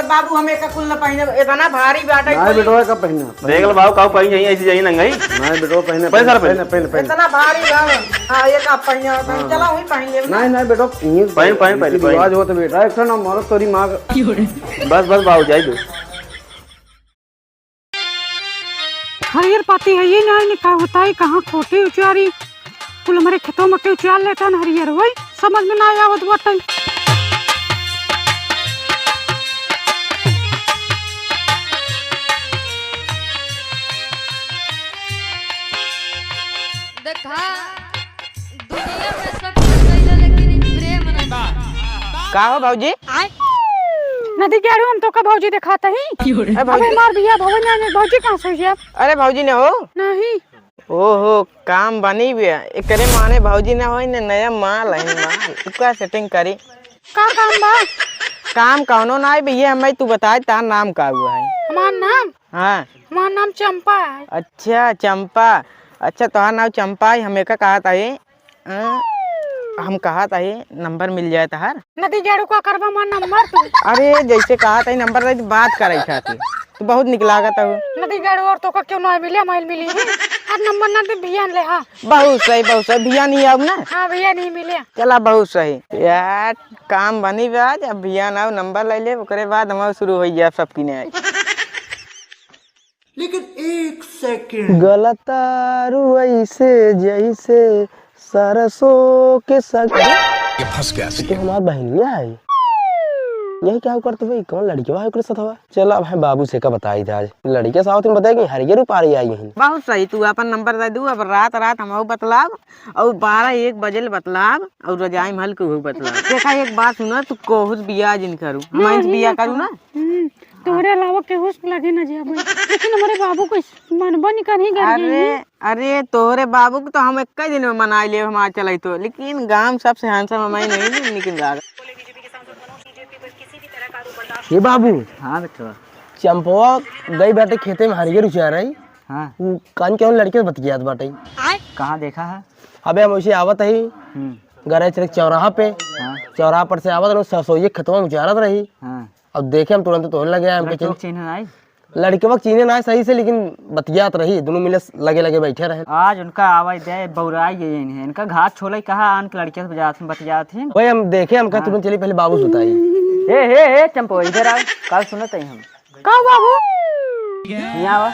बाबू हमें का कुल न पहने इतना भारी बाटा नहीं बेटो का पहने देख लो बाबू काऊ पहन जाई ऐसी जाई नंगाई नहीं बेटो पहने पहन सर पहने इतना भारी बा। हां एक आप पहने चला वही पहन ले। नहीं बेटो पहन रिवाज हो तो बेटा एक ना मारो तोरी मां बस बाबू जाई दो। हरियर पाती है ये नहीं क्या होता है कहाँ खोटी उचारी कुल हमारे खेतों में के उचार लेता न हरियर वही समझ में ना आवत बाटे। देखा दुनिया में सब कुछ सही है लेकिन प्रेम नहीं। का हो भाऊजी नदी के हम तो का भौजी दिखाता ही अबे मार दिया भवन में भौजी कहां से है? अरे भाऊजी ने हो नहीं ओहो काम बनी भी एकरे माने भाऊजी ने होई ने नया माल है माल तुका सेटिंग करी का काम बा? काम कौनो ना है भैया हमें तू बताए तार नाम का हुआ है? हमार नाम हाँ हमार नाम चंपा है। अच्छा चंपा। अच्छा तुम्हारा नाम चंपा है हमें का कहा था ये हम कहा था ये नंबर मिल जाए तार। नदी जाड़ू का करबा मार नंबर तू अरे जैसे कहा था नंबर रही बात करे खाती तो बहुत निकला था नदी जाड़ू और तो का क्यों ना मिले माइल मिली है और नंबर ना दे भैया ले। हाँ बहुत सही भैया नहीं अब ना। हाँ भैया नहीं मिले चला बहुत सही यार काम बनी आज अब भैया ना नंबर ले ले ओकरे बाद हमारा शुरू हो जाए सबकी ने। लेकिन एक सेकंड गलतारू ऐसे जैसे सरसों के सग ये फंस गया तो हमार बहनिया है यही क्या करते भाई कौन लड़की भाई ओकरे साथ हुआ। चला भाई बाबू से का बताई था आज लड़के साथ में बताएगी हरियर ऊपर आई यही। बहुत सही तू अपन नंबर दे दू अब रात हम बतलाब और 12-1 बजे बतलाब और रजाई महल के बतलाब। देखा एक बात सुना तू कोहुस बिया जिन करू हम बिया करू ना तोरे अलावा केहू लगे न जाबे लेकिन हमारे बाबू को मनबा नहीं करही अरे अरे तोरे बाबू को तो हम एक दिन में मना ले हम आज चलाई तो लेकिन गांव सबसे हैंडसम हमारी नहीं निकल रहा। ये बाबू हाँ बेटा चंपवा गई बाटे खेते में हरियर उचार रही। हाँ कान के लड़के बतियात बाटे कहाँ देखा है? अबे हम वैसे आवत ही गरे चले चौराहा पे चौराहा पर से आवत रहो सरसोई खेतवा में उचारत रही। अब देखे हम तुरंत तो लगे हम लड़के वक्त चीने ना सही से लेकिन बतियात रही दोनों मिले लगे बैठे रहे। आज उनका आवाज दे बौराई है इनका घाट छोले कहा आन के लड़के से बतियात हैं वही हम देखे हम कहा तुरंत चली पहले बाबू सुताई। हे चंपो इधर आओ कल सुनत है हम का बाबू यहाँ आवा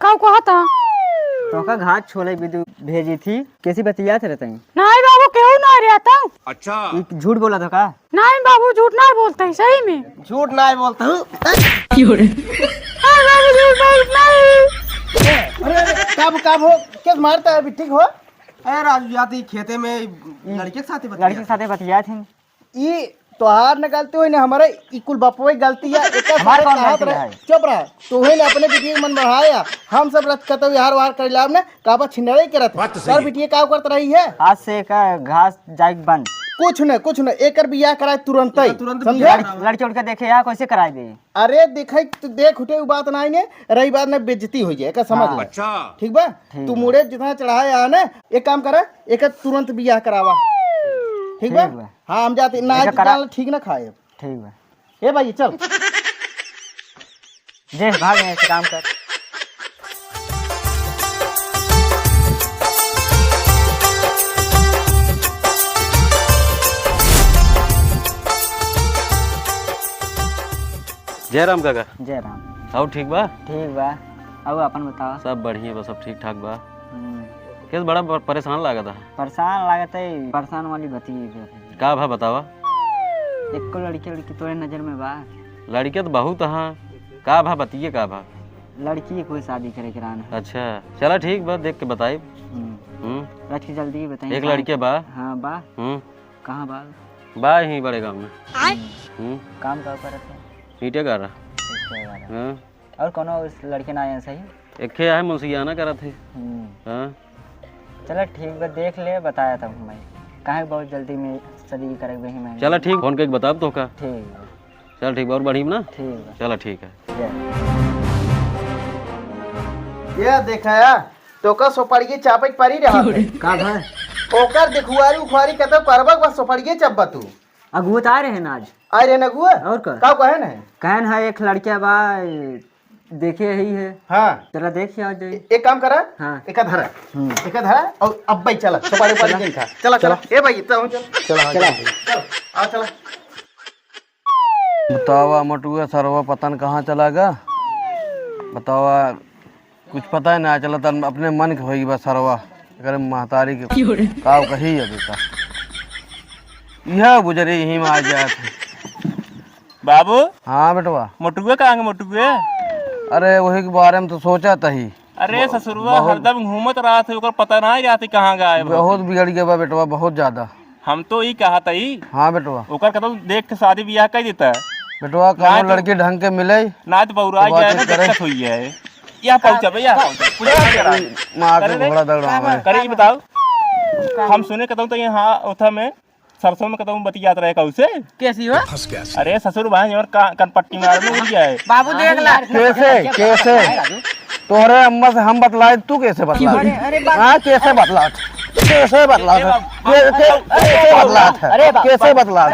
का कहा था तो का घाट छोले विदु भेजी थी कैसी बतिया थे रहते हैं? नहीं बाबू क्यों ना रहता। अच्छा झूठ बोला था का? नहीं बाबू झूठ नहीं बोलते सही में झूठ नहीं बोलता हूँ। कब कब हो क्या मारता है अभी ठीक हो? अरे राजू जाती खेते में लड़के के साथ बतिया थे ये तोहार न गलती हुई ना हमारे इकुल बपवे गलती है चुप रहा तो ही अपने बिटिया मन बढ़ाया हम सब रथ कतो यार वार कर लाभ ने काबा छिंडरे के रथ सर बिटिया का करत रही है आज से का घास जाग बंद कुछ न एकर बियाह कराए तुरंत समझे लड़की उड़के देखे यार कैसे कराए दे। अरे देखे तो देख उठे बात नहीं ने रही बात में बेइज्जती हो जाए का समझ ले। अच्छा ठीक बा तू मुड़े जितना चढ़ाया ना एक काम करे एक तुरंत बियाह करावा ठीक बा। हाँ हम जाते ना ठीक ना खाए ठीक बा ए भाई चल जे भाग ऐसे काम कर। जय राम काका। जय राम। आओ ठीक बा अब अपन बताओ। सब बढ़िया बा सब ठीक ठाक बा। किस बड़ा परेशान लगा था? परेशान लागत है परेशान वाली बती का भा बतावा? एक को लड़की तोरे नजर में बा? लड़के तो बहुत हाँ का भा बतिए का भा? लड़की कोई शादी करे कराना। अच्छा चला ठीक बा देख के बताई। रच के जल्दी बताइए। एक लड़के बा? हाँ बा। कहाँ बा? बा ही बड़े गाँव में। काम का करत है? ईटे कर रहा। और कोनो उस लड़के ना आया सही? एक है मुंसियाना करा थे। चलो ठीक बा देख ले बताया था मैं कहाँ बहुत जल्दी में शादी करे वही मैं। चला ठीक फोन के बता तो का। ठीक चल ठीक बा और बढ़िया ना? ठीक चला ठीक है। ये देखा तो का सोपड़िए चापे परी रहा का है ओकर देखुआरी उखवारी कतो करबक बस सोपड़िए चब्बा तू अगुत आ रहे हैं ना आज। आए रे नगुआ और का का कहे ना कहन है एक लड़किया बा देखे ही है। हाँ चला देख आ जाए। एक काम करा हाँ। एक धरा और अब भाई चला सुपारी पारी नहीं खा चला चला ए भाई इतना चल चला चला आ चला बतावा मटुआ सरवा पतन कहाँ चला गया बतावा कुछ पता ही ना चला तन अपने मन के होगी बस सरवा अगर महतारी के काव कही है बेटा यह गुजरे यहीं में आ जाए थे। बाबू हाँ बेटवा मोटुआ कहाँ मोटुआ? अरे वही के बारे में तो सोचा था ही। अरे ससुरवा हरदम घूमत रहा थे ओकर पता नहीं रहती कहाँ गए। बहुत बिगड़ गया बा बेटवा बहुत ज्यादा। हम तो ही कहा था ही। हाँ बेटवा ओकर कदम देख के शादी ब्याह कर देता है बेटवा कौन लड़की ढंग के मिले ना तो बहुरा जाए ना दिक्कत हुई है। यह पहुंचा भैया माँ के घोड़ा दौड़ा करे बताओ हम सुने कदम तो यहाँ उथा में सरसों में कदम बतियात रहे कौ से कैसी हो? फंस गया अरे ससुर भाई और कनपट्टी मारने उड़ गया है। बाबू देख ला कैसे कैसे तोहरे अम्मा से हम बतलाए तू कैसे बतला हाँ कैसे बतला कैसे बतला कैसे बतला कैसे बतला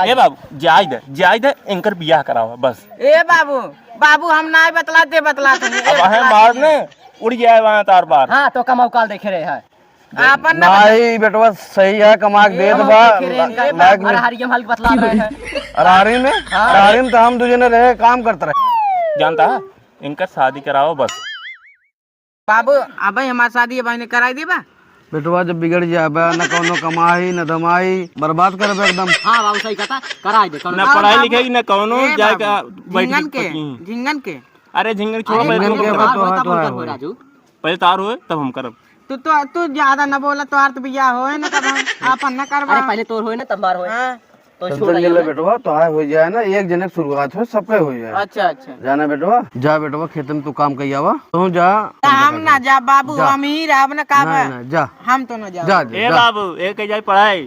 ए बाबू जायद है इनकर ब्याह कराओ बस। ए बाबू बाबू हम ना बतलाते अब वहाँ मारने उड़ गया है वहाँ तार बार। हाँ तो कमाऊ काल देखे रहे हैं आपन नहीं बेटवा सही है कमा के दे दबा हरियम हल्क बतला रहे हैं अरारी में तो हम दूजे ने रहे काम करते रहे जानता है इनकर शादी कराओ बस। बाबू अब हमारी शादी भाई ने कराई दी बा बेटवा जब बिगड़ जाए न कोनो कमाई न धमाई बर्बाद कर एकदम। हाँ बाबू सही कहता करा दे न पढ़ाई लिखाई न कोनो जाएगा झिंगन के अरे झिंगन छोड़ो राजू पहले तार हुए तब हम करब। तू ज्यादा न बोला तो अर्थ बिया होए न कब आपन न करवा। अरे पहले तोर होए ना तब मार होए तो छोड़ टेंशन ले बेटवा तो आए हो जाए ना एक जने की शुरुआत हो सबके हो जाए। अच्छा अच्छा जाना बेटवा जा बेटवा खेत में तू काम कई आवा तू जा हम ना जा बाबू हम ही रहब न का ना जा हम तो न जा जा ए बाबू एक जाए पढ़ाई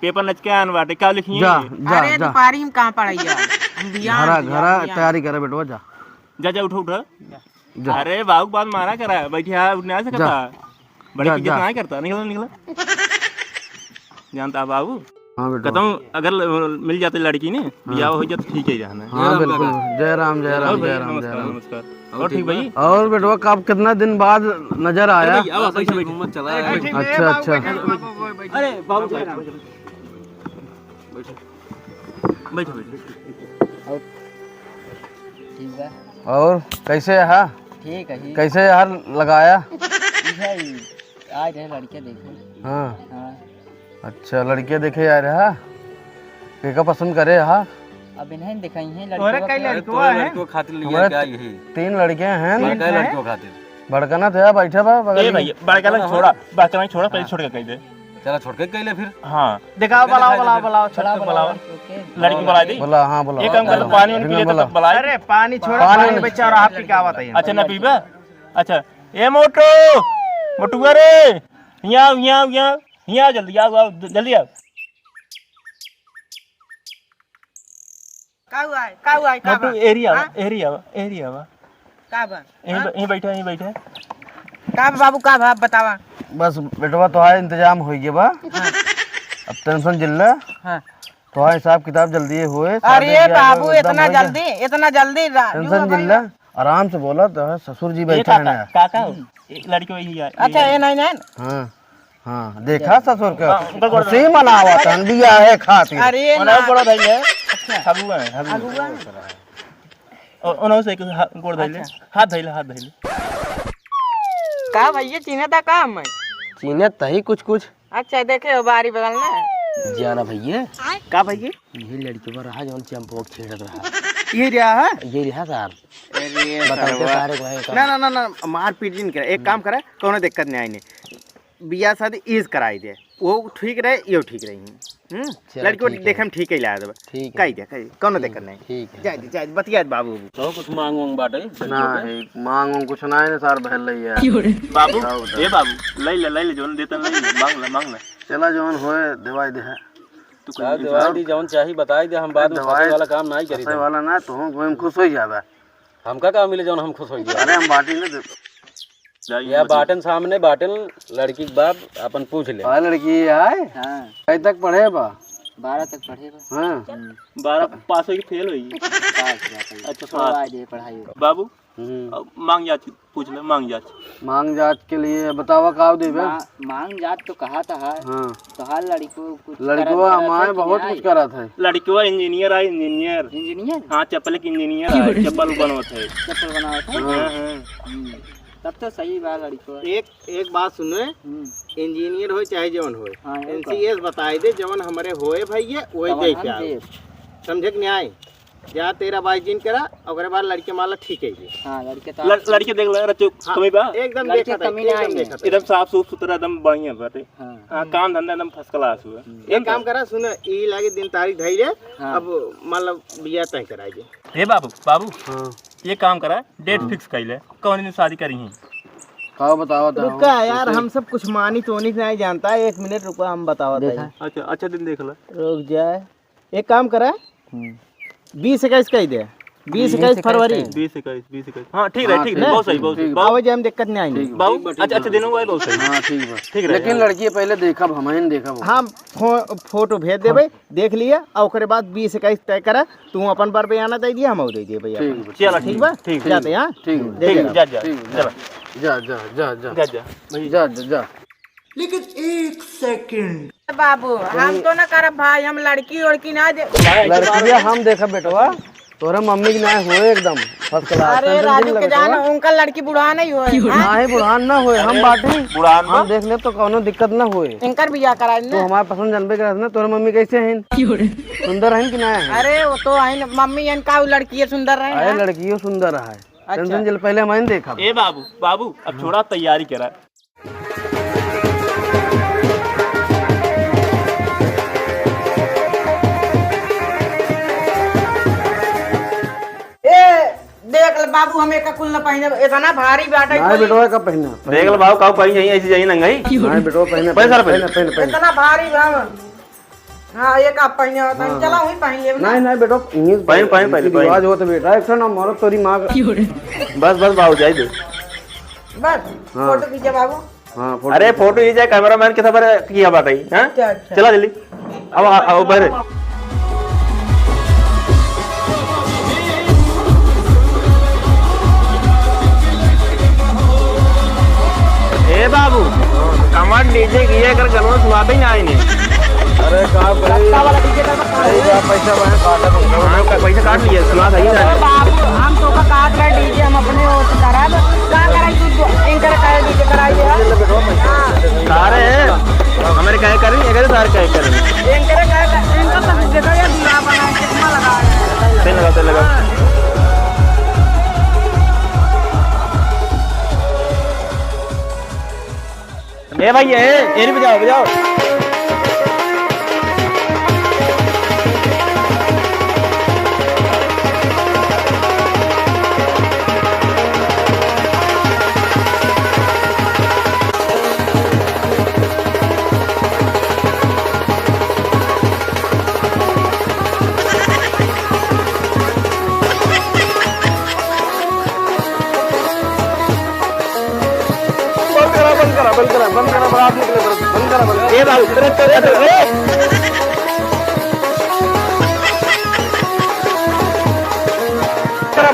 पेपर नच के आन बाटे क्या लिखिए जा अरे जा पारी में कहां पढ़ाई जा हम बिया घरा तैयारी करे बेटवा जा जा उठो अरे बाबू बात मारा करा बैठिया उठने आ सकता बड़ी इज्जत नहीं करता निकला जानता बाबू। हाँ बेटा कहता हूँ अगर मिल जाती लड़की ने ब्याह हो जाए तो ठीक है जाना। हाँ बिल्कुल जय राम जय राम जय राम जय राम नमस्कार और ठीक भाई और बेटवा कब कितना दिन बाद नजर आया। अच्छा अच्छा अरे बाबू बैठो ठीक है और कैसे है ठीक है कैसे यार लगाया आज रहे लड़के देखे। हाँ हाँ अच्छा लड़कियां देखे यार है केका पसंद करे हा अब इन्हें दिखाई हैं हमारे 3 लड़कियां हैं भड़कना था बैठे बा ए भाई बड़का छोड़ा पहले छोड़ के कह दे चला छोड़ के कइले फिर। हाँ दिखाओ बुलाओ छोड़ा बुलाओ लड़की बुला दी बोला हाँ बोला एक काम कर पानी वानी पी ले तो बुलाए। अरे पानी छोड़ा पानी बच्चा और आप पिकावत है। अच्छा ना पीबा अच्छा ए मोटू रे यहाँ जल्दी आओ जल्दी आओ। का हुआ मोटू एरिया का बा यहीं बैठा का बाबू का भाव बतावा। बस बेटवा तो है इंतजाम हो गया बा अब टेंशन जिल्ला हाँ तो हिसाब किताब जल्दी हुए। अरे बाबू इतना जल्दी टेंशन जिल्ला आराम से बोला तो ससुर जी बैठे हैं ना काका लड़की वही है। अच्छा ये नहीं हाँ हाँ देखा ससुर के खुशी मनावा तन बिया है खातिर। अरे बड़ा भाई है हगुआ है उन्होंने से गोड़ धइले हाथ धइले का भैया चीने था का मैं चीने तही कुछ कुछ। अच्छा देखे हो बारी बगल में जाना भैया का भैया ये लड़की पर रहा जौन चंपो छेड़त रहा ये रहा है ये रहा सर अरे बताते सारे को है ना मार पीट नहीं करे एक काम करे कोनो दिक्कत नहीं आई बियाह शादी इज कराई दे वो ठीक रहे यो ठीक रही लड़की को देखे हम ठीक ही ला देबे ठीक कही दे कोनो दिक्कत नहीं ठीक है जाय बतिया बाबू तो कुछ मांग बाटे ना मांग कुछ ना है सार बहल रही है बाबू ए बाबू ले जोन देतन ले मांग ले चला जौन होए दवाई दे है तू दवाई दी जौन चाहिए बताई दे हम बाद में फंसे वाला काम नहीं करी फंसे वाला ना तो हम खुश हो जावे हमका काम मिले जौन हम खुश हो जाए। अरे हम बाटी ना या बाटन सामने बाटन लड़की के बाप अपन पूछ ले लड़की आए कहीं तक पढ़े बा 12 तक पढ़े बा। हाँ 12 पास होगी फेल होगी? अच्छा पास। पढ़ाई बाबू अब मांग जांच पूछ ले, मांग जांच। मांग जांच के लिए बतावा का देवे। मांग जात तो कहा था हाँ तो हाल लड़को कुछ लड़कवा हमारे बहुत कुछ करा था। लड़कवा इंजीनियर है, इंजीनियर। इंजीनियर? हाँ चप्पल के इंजीनियर है, चप्पल बनवत है। चप्पल बनावा था। हाँ हाँ तब तो सही बा लड़को। एक बात सुनो, इंजीनियर हो चाहे जवन हो, हाँ, NCS बताई दे जवन हमारे होए भैया वही दे के आओ। समझे कि न्याय? जा तेरा बाइजिन करा और बाद लड़के माला ठीक है जी। हाँ लड़के तो लड़के देख ले रचो कमी बा एकदम देखा था, एकदम साफ सुथरा एकदम बढ़िया बाटे। हाँ काम धंधा एकदम फर्स्ट क्लास हुआ। एक काम करा सुनो, ई लागे दिन तारीख धई रे, अब मतलब बिया तय कराइए। हे बाबू बाबू ये काम करा, डेट फिक्स कर ले, कौन दिन शादी करी है? का बतावा था। रुका यार, हम सब कुछ मानी तोनी नहीं जानता है, 1 मिनट रुका, हम बतावा था। अच्छा अच्छा दिन देख ले। रुक जाए, एक काम करा 20-21 कह दे, 20-21 फरवरी। 20-21 हाँ ठीक है, ठीक है, बहुत सही बहुत सही। आवाज हम दिक्कत नहीं आएंगे बाबू। अच्छा अच्छा दिन हुआ बहुत सही। हाँ ठीक है ठीक है, लेकिन लड़की पहले देखा हमें देखा। हाँ फोटो भेज दे भाई, देख लिया और उसके बाद 20-21 तय करा। तू अपन बार बयाना दे दिया, हम दे दिए भैया। चलो ठीक बा, ठीक जाते हैं। ठीक ठीक जा जा जा जा जा जा जा जा जा जा। लेकिन 1 सेकंड बाबू हम तो ना करब भाई, हम लड़की उड़की ना दे। लड़कियां हम देखा बेटवा, तोरा मम्मी की ना हो एकदम फर्स्ट क्लास। अरे राजू के जान उनका लड़की बुढ़ा नहीं होए, नहीं बुढ़ान ना होए, हम बाटी बुढ़ान हम देख ले तो कोनो दिक्कत ना होए। इनकर बियाह कराए तो ना। हमारे पसंद जानबे करत ना, तोरा मम्मी कैसे हैं? सुंदर हैं कि ना है? अरे वो तो है मम्मी इनका लड़की सुंदर रहे। अरे लड़कियों सुंदर है, टेंशन जल पहले हमें देखा। ए बाबू बाबू अब छोड़ा, तैयारी करा। देख ले बाबू, हमें का कुल न पहने, इतना भारी बाटा नहीं बेटवा का पहना। देख ले बाबू, काऊ पहनी यही ऐसी जाई नंगाई। नहीं बेटवा पहना पैसा पहना पहना। इतना भारी बाबा। हाँ एक आप पहने होता है, चला वही पहन ले। नहीं नहीं बेटवा पहन पहन पहले रिवाज हो तो बेटा एक ना मारो तोरी माँ का। बस बस बाबू जाए दे बस फोटो खींचे बाबू। हाँ अरे फोटो ये जाए, कैमरा मैन के खबर किया बात आई। हाँ चला जल्दी अब आओ बाहर। ए बाबू कमांड डीजे किए कर गलवा सुनाते ही ना आई नहीं। अरे कहा पैसा वहाँ काटा पैसा काट लिए, सुना था ही ना। बाबू हम तो का काट रहे डीजे, हम अपने वो से कराब का कराई तू इनकर का डीजे कराई है सारे हमारे कहे करें, अगर सारे कहे करें इनकर का इनका तो देखो ये दूल्हा बना के चश्मा लगा है। तेल लगा तेल लगा। ए भाई ये नहीं बजाओ बजाओ। बंद करा बारात निकले, बंद करा बंद ए बाबू तेरे तेरे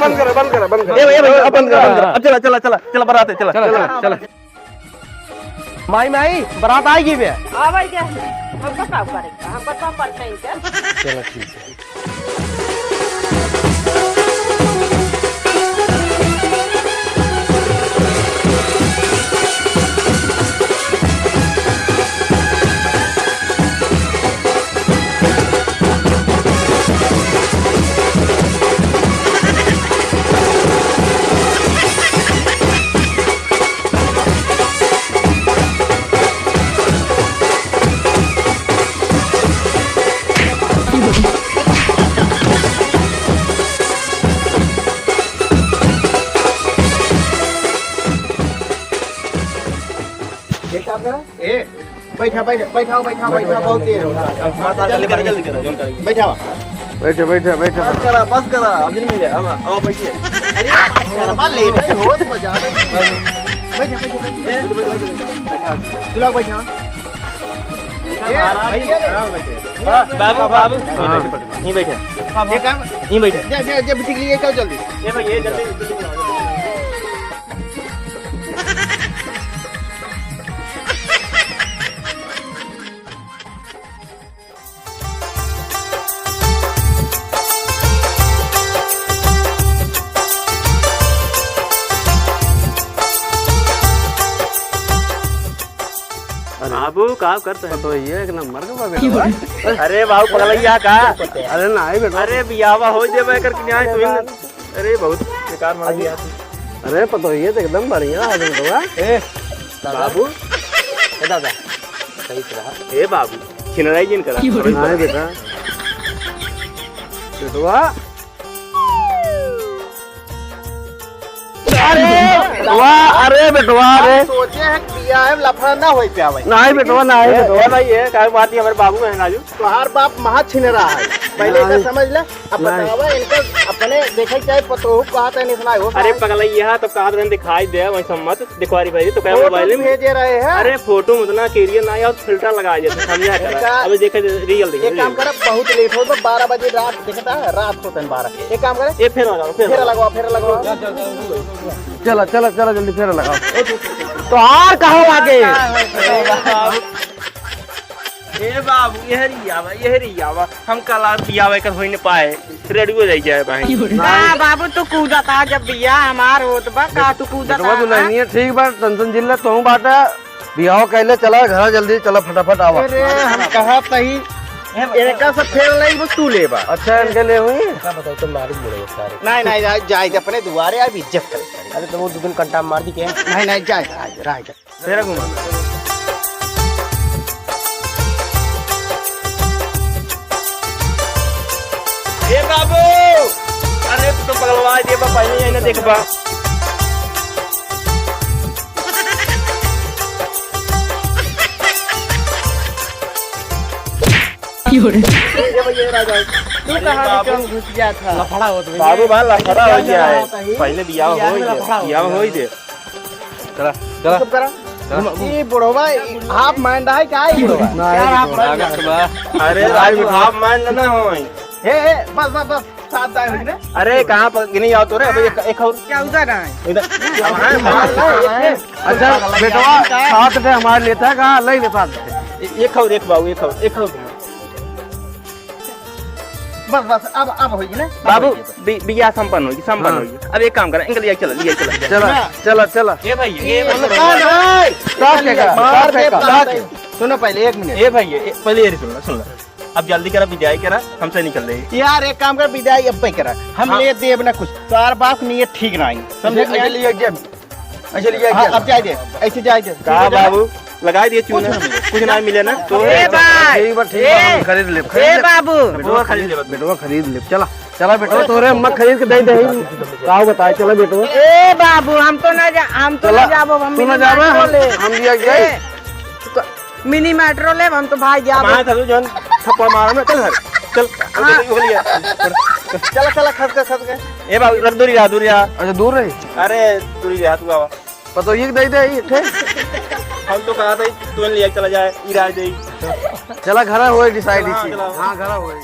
बंद करा बंद करा बंद करा। ए भाई अब बंद कर। अब चला चला चला चला बारात चला चला चला। माई माई बारात आएगी बे। आ भाई क्या हम बताओ करेगा, हम बताओ पड़ते हैं क्या। चलो ठीक है। बैठा बैठा बैठाओ बैठाओ बैठा, बहुत देर हो रहा। जल्दी कर जल्दी कर बैठा बैठे बैठे बैठे। बस करा अब नहीं मिले, अब आओ बैठिए। अरे लेट है हो तो मजा बैठा बैठा बैठा। बाबू बाबू यहीं बैठे यहीं बैठे जल्दी ये भाई ये जल्दी बाबू का करते हैं तो ये एक नंबर का बेटा। अरे बाबू पगलैया का अरे ना बेटा। अरे बियावा हो जाए करके न्याय तुम अरे बहुत बेकार मार दिया अरे पतो ये तो एकदम बढ़िया आदमी तो बाबू दादा सही कहा। ए बाबू छिनराई जिन करा नहीं बेटा बेटवा। अरे बेटवा अरे सोचे है बिया है लफड़ा ना होई पे आवे नहीं बेटवा नहीं बेटवा भाई ये क्या बात है हमारे बाबू है नाजू तोहार बाप महा छिन रहा है पहले का समझ ले अब बतावा इनका अपने देखे चाहे पतोहू कहा था नहीं सुना हो अरे पगलैया तो कहा था दिखाई दे वही सम्मत दिखवारी भाई तो क्या मोबाइल में भेजे रहे हैं। अरे फोटो में उतना क्लियर ना और फिल्टर लगा जैसे समझा करा अब देखे रियल एक काम करे बहुत लेट हो तो 12 बजे रात देखता है रात होता है 12 एक काम करे ये फिर लगाओ फिर लगाओ चलो चलो चलो जल्दी फेर लगाओ। तो और कहो आगे। ए बाबू ये रियावा हम कल बियावे कर होई न पाए रेडियो जाई जाए भाई ना बाबू तू कूदा था जब बिया हमार होत बा का तू कूदा बेटवा तू नहीं है ठीक बा टेंशन जिल्ला तू बात है बियाह कहले चला घर जल्दी चलो फटाफट आवा। अरे हम कहा तही इनका सब फेर लई वो तू लेबा। अच्छा इनके लिए हुई क्या बताओ तुम मालिक बोले सारे। नहीं जाए अपने दुआरे अब इज्जत करे। अरे तुम 2 दिन कंटा मार दी क्या। नहीं जाए तेरा घुमा ए बाबू अरे तू तो पगलवा दे बा पहले ही ना देख बा घुस गया था लफड़ा हो तो बाबू बाल लफड़ा हो गया है पहले बियाह हो ही दे चला चला चुप करा ये बुढ़वा हाफ माइंड है क्या है बुढ़वा यार आप अरे आप मान लेना हो हे बस साथ दाएं अरे कहाँ पर गिनी आओ तो रे अबे एक और क्या उधर है इधर अच्छा बेटवा साथ में हमारे लेता है कहाँ ले साथ एक और एक बाबू एक और बस अब होगी ना बाबू बिया संपन्न होगी अब एक काम करा इनके लिए चला चला ये भाई ये सुनो पहले 1 मिनट ये भाई ये पहले ये सुन लो अब जल्दी करा विदाई करा हमसे निकल रही यार एक काम कर विदाई अब पे करा हम ले देब ना कुछ तो यार बाप नीयत ठीक ना आई समझे अब जाए दे ऐसे जाए दे कहा बाबू लगा दिए चूना कुछ ना मिले ना तो ठीक खरीद ले बाबू बेटवा खरीद ले बेटवा खरीद ले चला बेटवा तोरे अम्मा खरीद के दे दे का बताए चला बेटवा ए बाबू हम तो ना जाबो हम तू ना जाबे हम लिया गए मिनी मेट्रो ले हम तो भाई जाबो मां था जन थप्पड़ मारा ना चल घर चल चला खस के ए बाबू रख दूरी अच्छा दूर रही अरे दूरी रहा तू आवा पतो ये दे दे थे हम तो कहा था तू ले चला जाए इराज दे चला घर होए डिसाइड हाँ, चला। हां घर होए